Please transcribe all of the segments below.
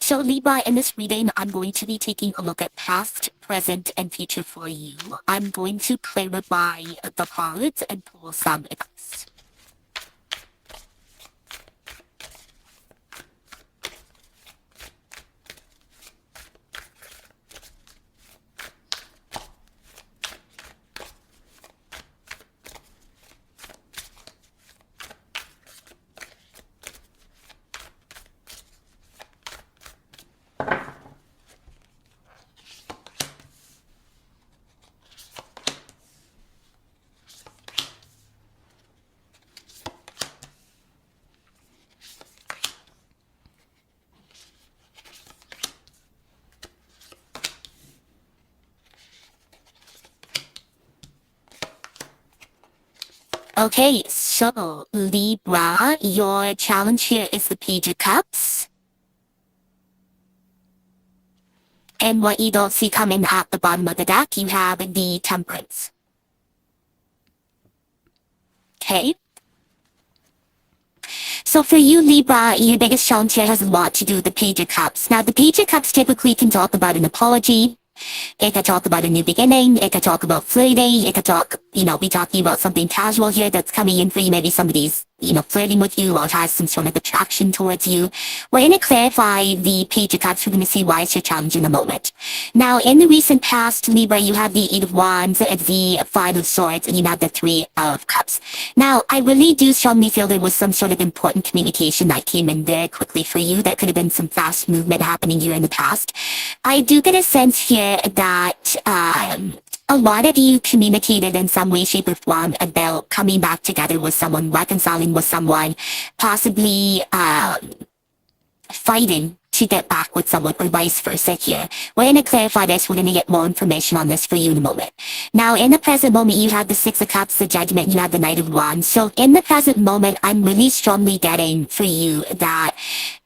So Libra, in this reading, I'm going to be taking a look at past, present, and future for you. I'm going to clarify the cards and pull some advice. Okay, so Libra, your challenge here is the Page of Cups. And what you don't see coming at the bottom of the deck, you have the Temperance. Okay. So for you, Libra, your biggest challenge here has a lot to do with the Page of Cups. Now, the Page of Cups typically can talk about an apology. It could talk about a new beginning. It could talk about flirting. It could talk, be talking about something casual here that's coming in for you. Maybe somebody's, flirting with you or has some sort of attraction towards you. We're going to clarify the Page of Cups. We're going to see why it's your challenge in a moment. Now, in the recent past, Libra, you have the Eight of Wands, the Five of Swords, and you have the Three of Cups. Now, I really do strongly feel there was some sort of important communication that came in there quickly for you. That could have been some fast movement happening here in the past. I do get a sense here that a lot of you communicated in some way, shape, or form about coming back together with someone, reconciling with someone, possibly fighting to get back with someone, or vice versa here. We're going to clarify this. We're going to get more information on this for you in a moment. Now, in the present moment, you have the Six of Cups, the Judgment, you have the Knight of Wands. So in the present moment, I'm really strongly getting for you that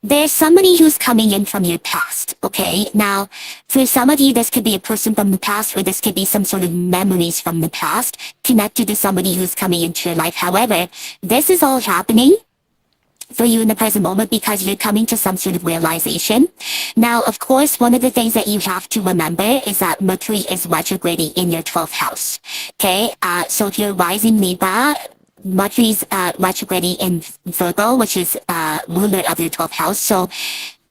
there's somebody who's coming in from your past, okay? Now, for some of you, this could be a person from the past, or this could be some sort of memories from the past connected to somebody who's coming into your life. However, this is all happening for you in the present moment because you're coming to some sort of realization. Now, of course, one of the things that you have to remember is that Mercury is retrograding in your 12th house, okay? So if you're rising Libra, Mercury's retrograding in Virgo, which is ruler of your 12th house. So,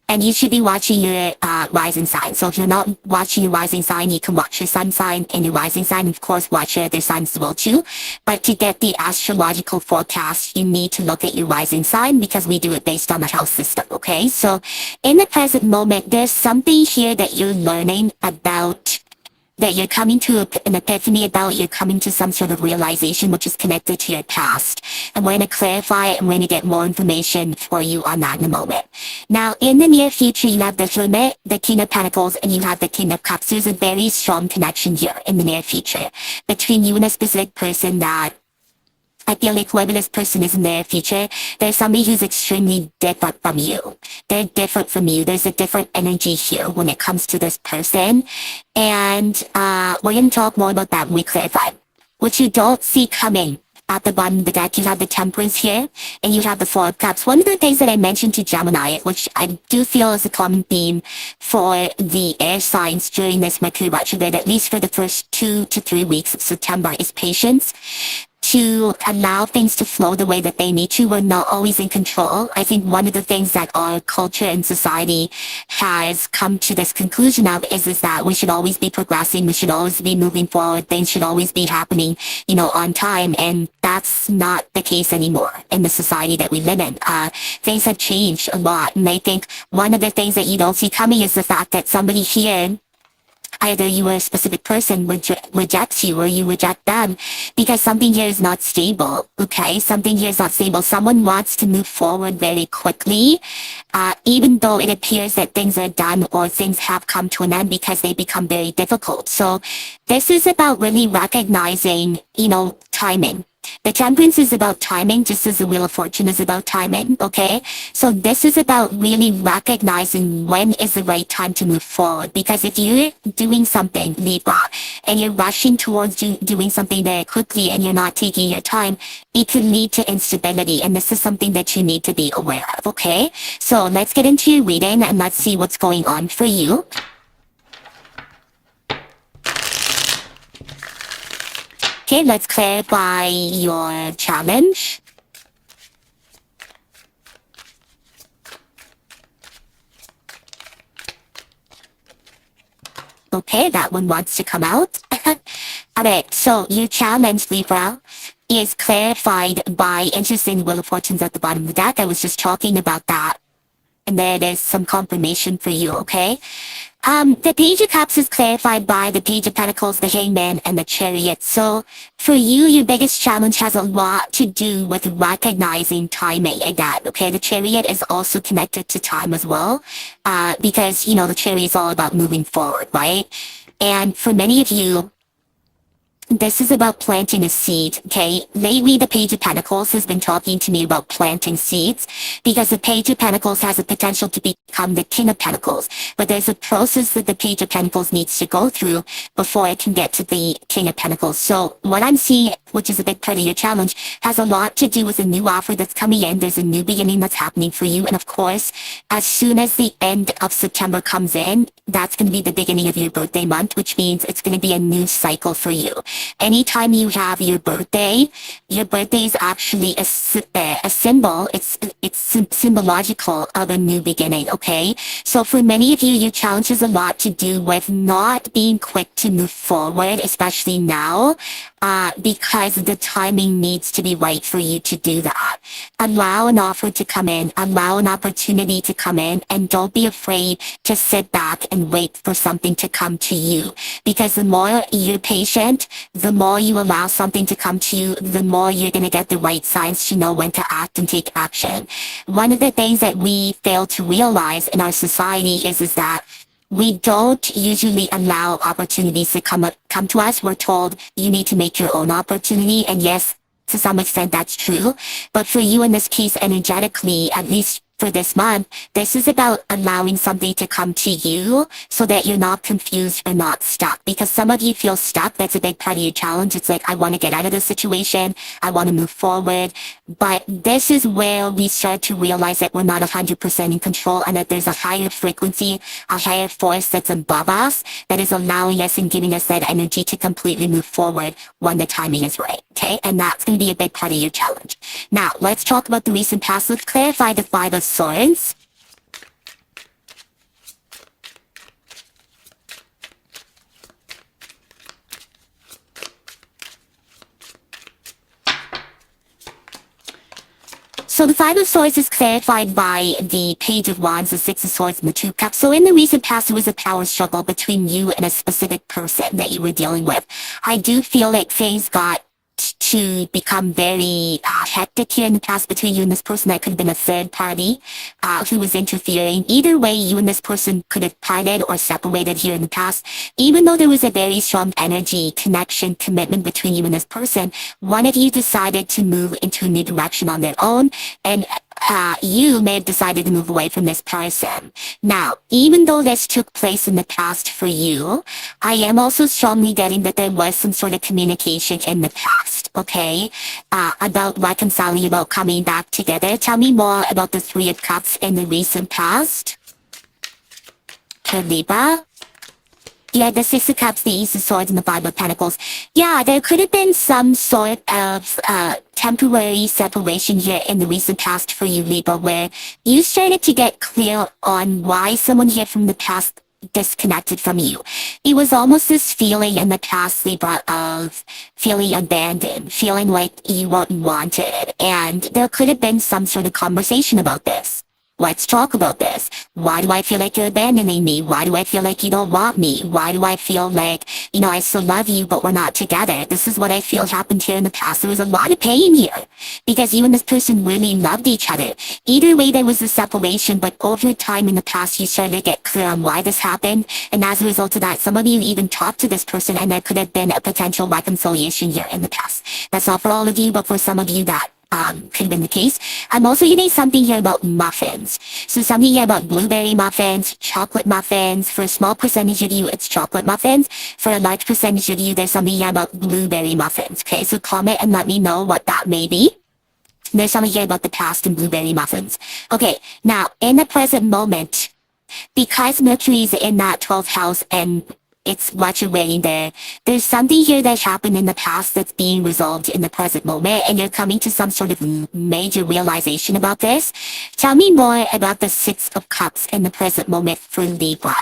and you should be watching your rising sign. So if you're not watching your rising sign, you can watch your sun sign and your rising sign. Of course, watch your other signs as well too. But to get the astrological forecast, you need to look at your rising sign because we do it based on the house system, okay? So in the present moment, there's something here that you're learning about, that you're coming to an epiphany about, you're coming to some sort of realization which is connected to your past. And we're going to clarify it and we're going to get more information for you on that in a moment. Now, in the near future, you have the Hermit, the King of Pentacles, and you have the King of Cups. There's a very strong connection here in the near future between you and a specific person that I feel like whoever this person is in their future, there's somebody who's extremely different from you. They're different from you. There's a different energy here when it comes to this person. And we're going to talk more about that when we clarify. What you don't see coming at the bottom of the deck, you have the Temperance here, and you have the Four of Cups. One of the things that I mentioned to Gemini, which I do feel is a common theme for the air signs during this Mercury retrograde, at least for the first 2 to 3 weeks of September, is patience. To allow things to flow the way that they need to. We're not always in control. I think one of the things that our culture and society has come to this conclusion of is that we should always be progressing. We should always be moving forward. Things should always be happening, on time. And that's not the case anymore in the society that we live in. Things have changed a lot. And I think one of the things that you don't see coming is the fact that somebody here, either you or a specific person rejects you or you reject them because something here is not stable, okay? Something here is not stable. Someone wants to move forward very quickly, even though it appears that things are done or things have come to an end because they become very difficult. So this is about really recognizing, timing. The Temperance is about timing, just as the Wheel of Fortune is about timing, okay? So this is about really recognizing when is the right time to move forward. Because if you're doing something, Libra, and you're rushing towards doing something very quickly and you're not taking your time, it could lead to instability. And this is something that you need to be aware of, okay? So let's get into your reading and let's see what's going on for you. Okay, let's clarify your challenge. Okay, that one wants to come out. Alright, so your challenge, Libra, is clarified by interesting Wheel of Fortunes at the bottom of the deck. I was just talking about that. And there is some confirmation for you, okay? The Page of Cups is clarified by the Page of Pentacles, the Hangman, and the Chariot. So, for you, your biggest challenge has a lot to do with recognizing timing again, okay? The Chariot is also connected to time as well, because, you know, the Chariot is all about moving forward, right? And for many of you, this is about planting a seed, okay? Lately, the Page of Pentacles has been talking to me about planting seeds because the Page of Pentacles has a potential to become the King of Pentacles. But there's a process that the Page of Pentacles needs to go through before it can get to the King of Pentacles. So what I'm seeing, which is a big part of your challenge, has a lot to do with a new offer that's coming in. There's a new beginning that's happening for you. And of course, as soon as the end of September comes in, that's going to be the beginning of your birthday month, which means it's going to be a new cycle for you. Anytime you have your birthday is actually a symbol. It's symbological of a new beginning, okay? So for many of you, your challenge has a lot to do with not being quick to move forward, especially now, because the timing needs to be right for you to do that. Allow an offer to come in, allow an opportunity to come in, and don't be afraid to sit back and wait for something to come to you. Because the more you're patient, the more you allow something to come to you, the more you're going to get the right signs to know when to act and take action. One of the things that we fail to realize in our society is that we don't usually allow opportunities to come to us. We're told you need to make your own opportunity. And yes, to some extent that's true. But for you in this case, energetically, at least for this month, this is about allowing something to come to you so that you're not confused or not stuck. Because some of you feel stuck. That's a big part of your challenge. It's like, I want to get out of this situation. I want to move forward. But this is where we start to realize that we're not 100% in control and that there's a higher frequency, a higher force that's above us that is allowing us and giving us that energy to completely move forward when the timing is right. Okay? And that's going to be a big part of your challenge. Now, let's talk about the recent past. Let's clarify the Five of Swords. So the Five of Swords is clarified by the Page of Wands, the Six of Swords, and the Two of Cups. So in the recent past, there was a power struggle between you and a specific person that you were dealing with. I do feel like things got to become very hectic here in the past between you and this person. That could have been a third party who was interfering. Either way, you and this person could have parted or separated here in the past. Even though there was a very strong energy, connection, commitment between you and this person, one of you decided to move into a new direction on their own, and you may have decided to move away from this person. Now, even though this took place in the past for you, I am also strongly getting that there was some sort of communication in the past, okay? About reconciling, about coming back together. Tell me more about the Three of Cups in the recent past. For Libra. Yeah, the Six of Cups, the Ace of Swords, and the Five of Pentacles. Yeah, there could have been some sort of temporary separation here in the recent past for you, Libra, where you started to get clear on why someone here from the past disconnected from you. It was almost this feeling in the past, Libra, of feeling abandoned, feeling like you weren't wanted, and there could have been some sort of conversation about this. Let's talk about this. Why do I feel like you're abandoning me? Why do I feel like you don't want me? Why do I feel like, I still love you, but we're not together? This is what I feel happened here in the past. There was a lot of pain here because you and this person really loved each other. Either way, there was a separation, but over time in the past, you started to get clear on why this happened. And as a result of that, some of you even talked to this person and there could have been a potential reconciliation here in the past. That's not for all of you, but for some of you that could have been the case. I'm also getting something here about muffins. So something here about blueberry muffins, chocolate muffins. For a small percentage of you, it's chocolate muffins. For a large percentage of you, there's something here about blueberry muffins. Okay, so comment and let me know what that may be. There's something here about the past and blueberry muffins. Okay, now in the present moment, because Mercury is in that 12th house and it's retrograding there, there's something here that happened in the past that's being resolved in the present moment, and you're coming to some sort of major realization about this. Tell me more about the Six of Cups in the present moment for Libra.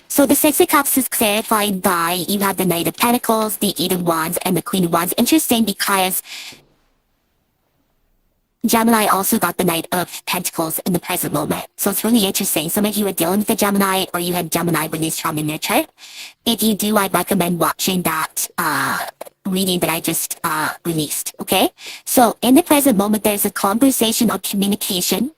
So the Six of Cups is clarified by, you have the Knight of Pentacles, the Eight of Wands, and the Queen of Wands. Interesting because Gemini also got the Knight of Pentacles in the present moment. So it's really interesting. Some of you are dealing with the Gemini or you had Gemini released from in your chart. If you do, I'd recommend watching that reading that I just released, okay? So in the present moment, there's a conversation or communication,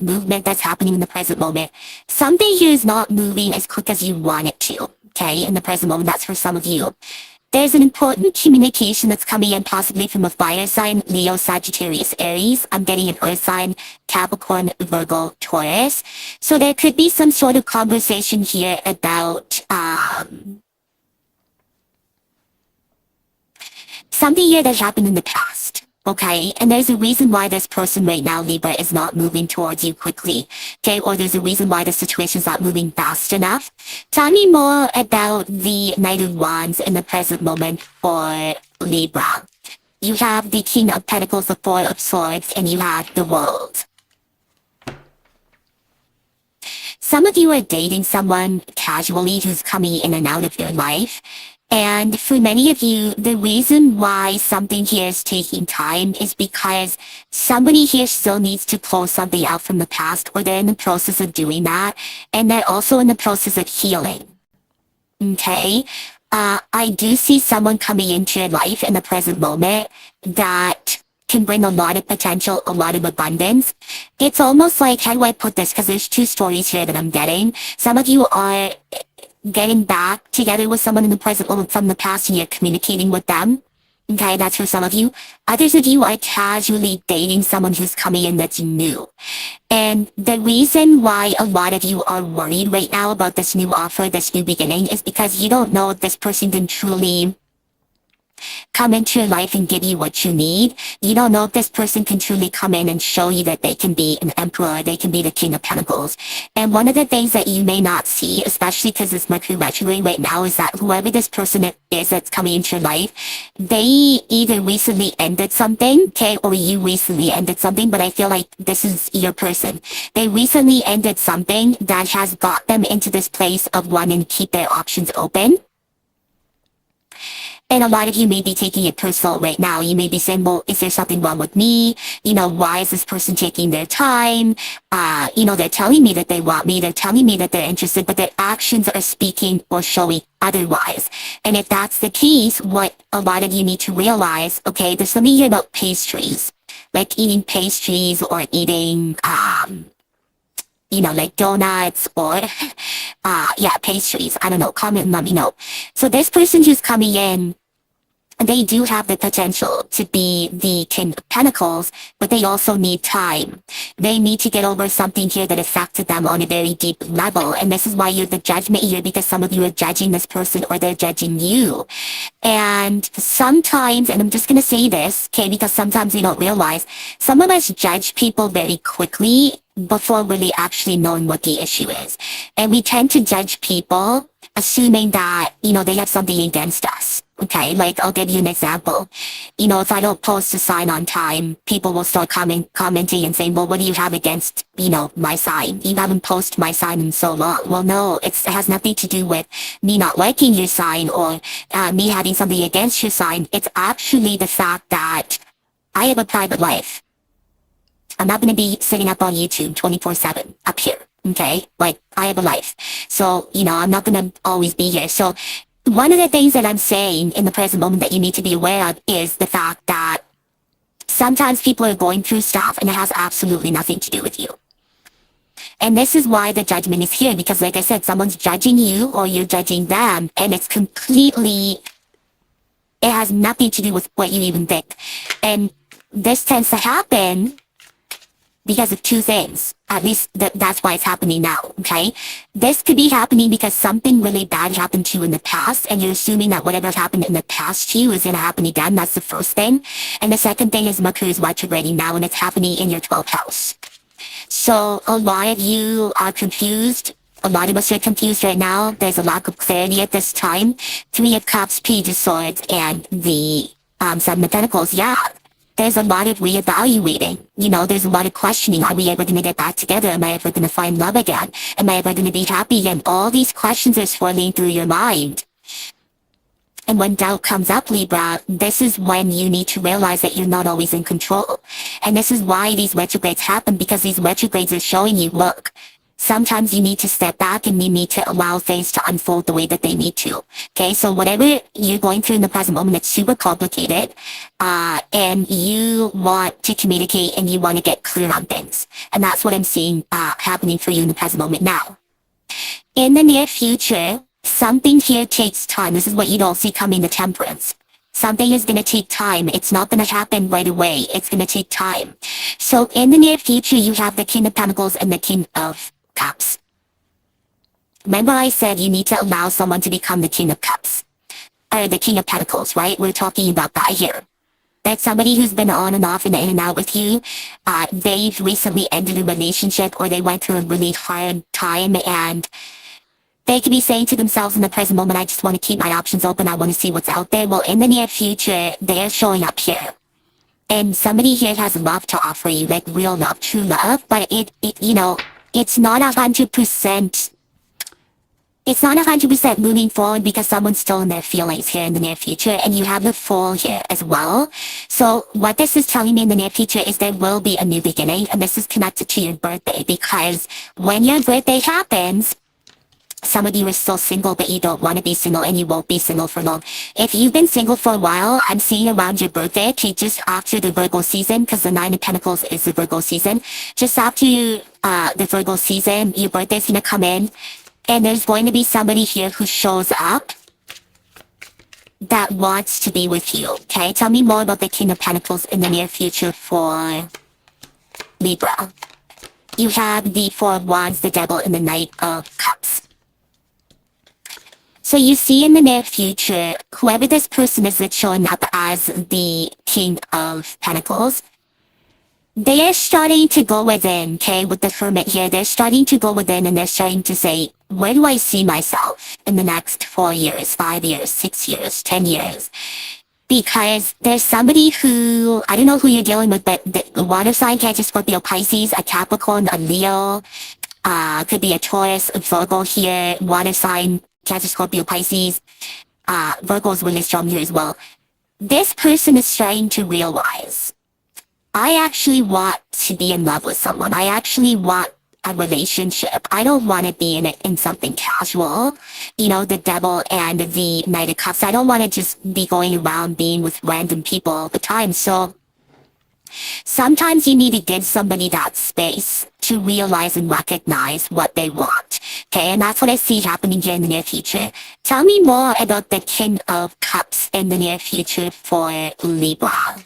movement that's happening in the present moment. Something here is not moving as quick as you want it to, okay? In the present moment, that's for some of you. There's an important communication that's coming in possibly from a fire sign, Leo, Sagittarius, Aries. I'm getting an earth sign, Capricorn, Virgo, Taurus. So there could be some sort of conversation here about something here that happened in the past. Okay, and there's a reason why this person right now, Libra, is not moving towards you quickly. Okay, or there's a reason why the situation's not moving fast enough. Tell me more about the Knight of Wands in the present moment for Libra. You have the King of Pentacles, the Four of Swords, and you have the World. Some of you are dating someone casually who's coming in and out of your life. And for many of you, the reason why something here is taking time is because somebody here still needs to close something out from the past, or they're in the process of doing that, and they're also in the process of healing. Okay? I do see someone coming into your life in the present moment that can bring a lot of potential, a lot of abundance. It's almost like, how do I put this? Because there's two stories here that I'm getting. Some of you are getting back together with someone in the present moment from the past and you're communicating with them. Okay, that's for some of you. Others of you are casually dating someone who's coming in that's new. And the reason why a lot of you are worried right now about this new offer, this new beginning, is because you don't know if this person can truly come into your life and give you what you need. You don't know if this person can truly come in and show you that they can be an emperor, they can be the King of Pentacles. And one of the things that you may not see, especially because it's Mercury retrograde right now, is that whoever this person is that's coming into your life, they either recently ended something, okay, or you recently ended something, but I feel like this is your person. They recently ended something that has got them into this place of wanting to keep their options open. And a lot of you may be taking it personal right now. You may be saying, well, is there something wrong with me? Why is this person taking their time? They're telling me that they want me. They're telling me that they're interested, but their actions are speaking or showing otherwise. And if that's the case, what a lot of you need to realize, okay, there's something here about pastries, like eating pastries or eating, like donuts or, pastries. I don't know. Comment and let me know. So this person who's coming in, they do have the potential to be the King of Pentacles, but they also need time. They need to get over something here that affected them on a very deep level. And this is why you're the judgment here, because some of you are judging this person or they're judging you. And sometimes, and I'm just going to say this, okay, because sometimes we don't realize, some of us judge people very quickly before really actually knowing what the issue is. And we tend to judge people assuming that, they have something against us. Okay, like I'll give you an example. If I don't post a sign on time, people will start commenting and saying, well, what do you have against, my sign? You haven't posted my sign in so long. Well, no, it has nothing to do with me not liking your sign or me having something against your sign. It's actually the fact that I have a private life. I'm not going to be sitting up on YouTube 24/7 up here. Okay, like I have a life. So, I'm not going to always be here. So one of the things that I'm saying in the present moment that you need to be aware of is the fact that sometimes people are going through stuff and it has absolutely nothing to do with you. And this is why the judgment is here, because like I said, someone's judging you or you're judging them, and it has nothing to do with what you even think. And this tends to happen because of two things. At least that's why it's happening now, okay? This could be happening because something really bad happened to you in the past, and you're assuming that whatever happened in the past to you is going to happen again. That's the first thing. And the second thing is Mercury is retrograding now, and it's happening in your 12th house. So a lot of you are confused. A lot of us are confused right now. There's a lack of clarity at this time. 3 of Cups, Page of Swords, and the 7 of Pentacles. Yeah. There's a lot of reevaluating. There's a lot of questioning. Are we ever going to get back together? Am I ever going to find love again? Am I ever going to be happy again? All these questions are swirling through your mind. And when doubt comes up, Libra, this is when you need to realize that you're not always in control. And this is why these retrogrades happen, because these retrogrades are showing you, look, sometimes you need to step back and you need to allow things to unfold the way that they need to. Okay, so whatever you're going through in the present moment, it's super complicated. And you want to communicate and you want to get clear on things. And that's what I'm seeing happening for you in the present moment now. In the near future, something here takes time. This is what you don't see coming, the Temperance. Something is going to take time. It's not going to happen right away. It's going to take time. So in the near future, you have the King of Pentacles and the King of Cups. Remember I said you need to allow someone to become the King of Cups. Or the King of Pentacles, right? We're talking about that here. That's somebody who's been on and off and in and out with you. They've recently ended a relationship, or they went through a really hard time, and they could be saying to themselves in the present moment, I just want to keep my options open. I want to see what's out there. Well, in the near future, they're showing up here. And somebody here has love to offer you, like real love, true love. But it's not 100%. It's not 100% moving forward because someone's still in their feelings here in the near future, and you have the Fool here as well. So what this is telling me in the near future is there will be a new beginning, and this is connected to your birthday, because when your birthday happens, some of you are still single, but you don't want to be single, and you won't be single for long. If you've been single for a while, I'm seeing around your birthday, okay, just after the Virgo season, because the 9 of Pentacles is the Virgo season. Just after the Virgo season, your birthday's going to come in, and there's going to be somebody here who shows up that wants to be with you, okay? Tell me more about the King of Pentacles in the near future for Libra. You have the 4 of Wands, the Devil, and the Knight of Cups. So you see in the near future, whoever this person is that's showing up as the King of Pentacles, they are starting to go within, okay, with the Hermit here. They're starting to go within, and they're starting to say, where do I see myself in the next 4 years, 5 years, 6 years, 10 years? Because there's somebody who, I don't know who you're dealing with, but the water sign, Cancer, Scorpio, Pisces, a Capricorn, a Leo, could be a Taurus, a Virgo here, water sign, Cancer, Scorpio, Pisces, Virgo's really strong here as well. This person is starting to realize, I actually want to be in love with someone. I actually want a relationship. I don't want to be in something casual. The Devil and the Knight of Cups. I don't want to just be going around being with random people all the time. So sometimes you need to give somebody that space to realize and recognize what they want. Okay, and that's what I see happening here in the near future. Tell me more about the King of Cups in the near future for Libra.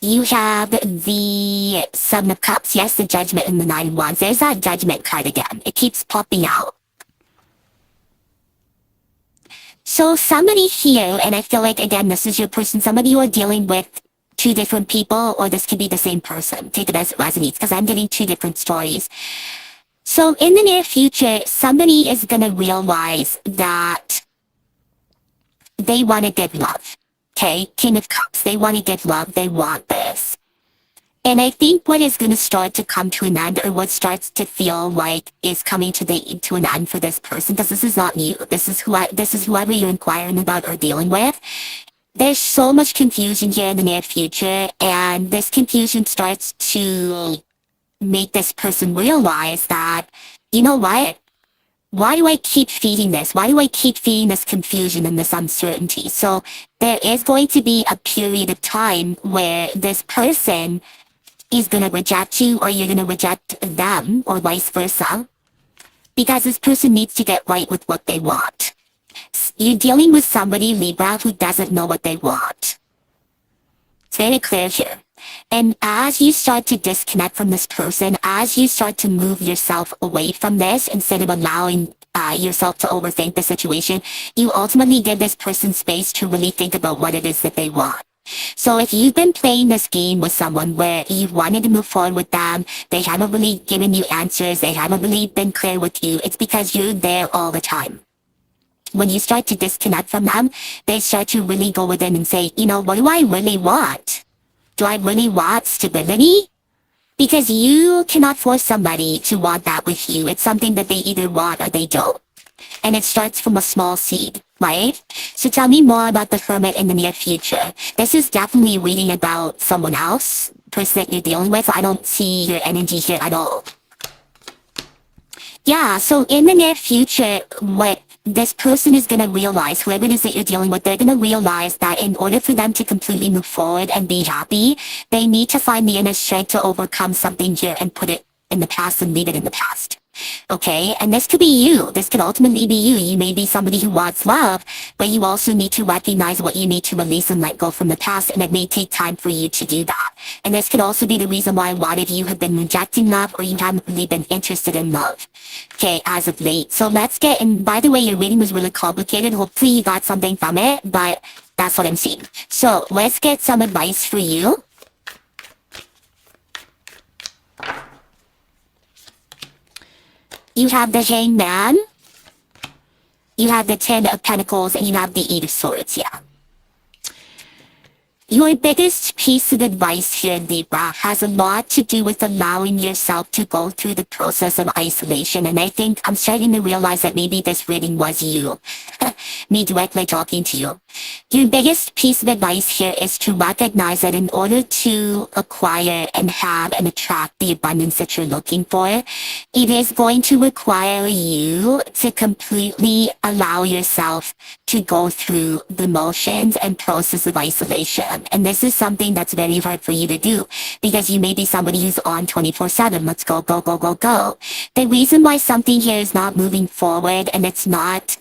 You have the 7 of Cups, yes, the Judgment, and the 9 of Wands. There's that Judgment card again. It keeps popping out. So somebody here, and I feel like, again, this is your person, somebody you are dealing with 2 different people, or this could be the same person. Take it as it resonates, because I'm getting 2 different stories. So in the near future, somebody is gonna realize that they want to get love. Okay, King of Cups, they want to get love, they want this. And I think what is going to start to come to an end, or what starts to feel like is coming to an end for this person, because this is not you. This is whoever you're inquiring about or dealing with. There's so much confusion here in the near future, and this confusion starts to make this person realize that, you know what? Why do I keep feeding this? Why do I keep feeding this confusion and this uncertainty? So there is going to be a period of time where this person is going to reject you, or you're going to reject them, or vice versa, because this person needs to get right with what they want. You're dealing with somebody, Libra, who doesn't know what they want. It's very clear here. And as you start to disconnect from this person, as you start to move yourself away from this, instead of allowing yourself to overthink the situation, you ultimately give this person space to really think about what it is that they want. So if you've been playing this game with someone where you wanted to move forward with them, they haven't really given you answers, they haven't really been clear with you, it's because you're there all the time. When you start to disconnect from them, they start to really go within and say, you know, what do I really want? Do I really want stability? Because you cannot force somebody to want that with you. It's something that they either want or they don't. And it starts from a small seed, right? So tell me more about the Hermit in the near future. This is definitely reading about someone else, person that you're dealing with. I don't see your energy here at all. Yeah, so in the near future, what this person is going to realize, whoever it is that you're dealing with, they're going to realize that in order for them to completely move forward and be happy, they need to find the inner strength to overcome something here and put it in the past and leave it in the past. Okay, and this could be you. This could ultimately be you. You may be somebody who wants love, but you also need to recognize what you need to release and let go from the past, and it may take time for you to do that. And this could also be the reason why a lot of you have been rejecting love, or you haven't really been interested in love, okay, as of late. So let's get, and by the way, your reading was really complicated. Hopefully you got something from it, but that's what I'm seeing. So let's get some advice for you. You have the Hangman, you have the Ten of Pentacles, and you have the Eight of Swords, yeah. Your biggest piece of advice here, Libra, has a lot to do with allowing yourself to go through the process of isolation. And I think I'm starting to realize that maybe this reading was you. Me directly talking to you. Your biggest piece of advice here is to recognize that in order to acquire and have and attract the abundance that you're looking for, it is going to require you to completely allow yourself to go through the motions and process of isolation. And this is something that's very hard for you to do, because you may be somebody who's on 24/7. Let's go, go, go, go, go. The reason why something here is not moving forward and it's not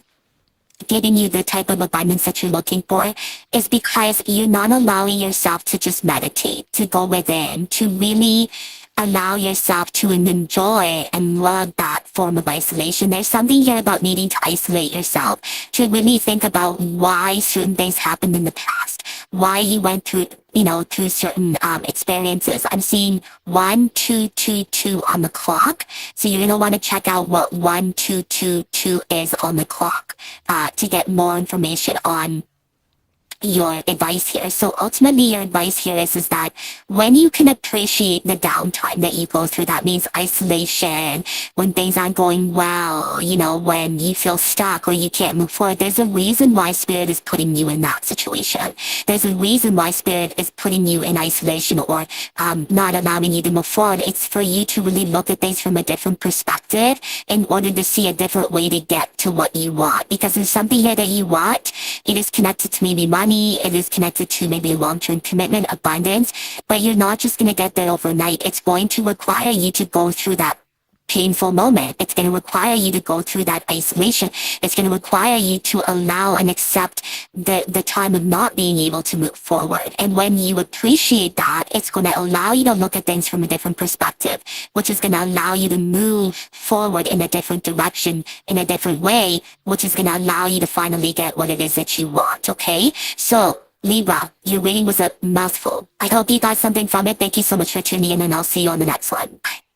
giving you the type of abundance that you're looking for is because you're not allowing yourself to just meditate, to go within, to really allow yourself to enjoy and love that form of isolation. There's something here about needing to isolate yourself, to really think about why certain things happened in the past, why you went through, through certain experiences. I'm seeing 1222 on the clock. So you're going to want to check out what 1222 is on the clock to get more information on your advice here. So ultimately your advice here is that when you can appreciate the downtime that you go through, that means isolation, when things aren't going well, when you feel stuck or you can't move forward, there's a reason why Spirit is putting you in that situation. There's a reason why Spirit is putting you in isolation or not allowing you to move forward. It's for you to really look at things from a different perspective in order to see a different way to get to what you want. Because there's something here that you want. It is connected to maybe money. It is connected to maybe long-term commitment, abundance, but you're not just going to get there overnight. It's going to require you to go through that painful moment. It's going to require you to go through that isolation. It's going to require you to allow and accept the time of not being able to move forward. And when you appreciate that, it's going to allow you to look at things from a different perspective, which is going to allow you to move forward in a different direction, in a different way, which is going to allow you to finally get what it is that you want, okay? So, Libra, your reading was a mouthful. I hope you got something from it. Thank you so much for tuning in, and I'll see you on the next one. Bye.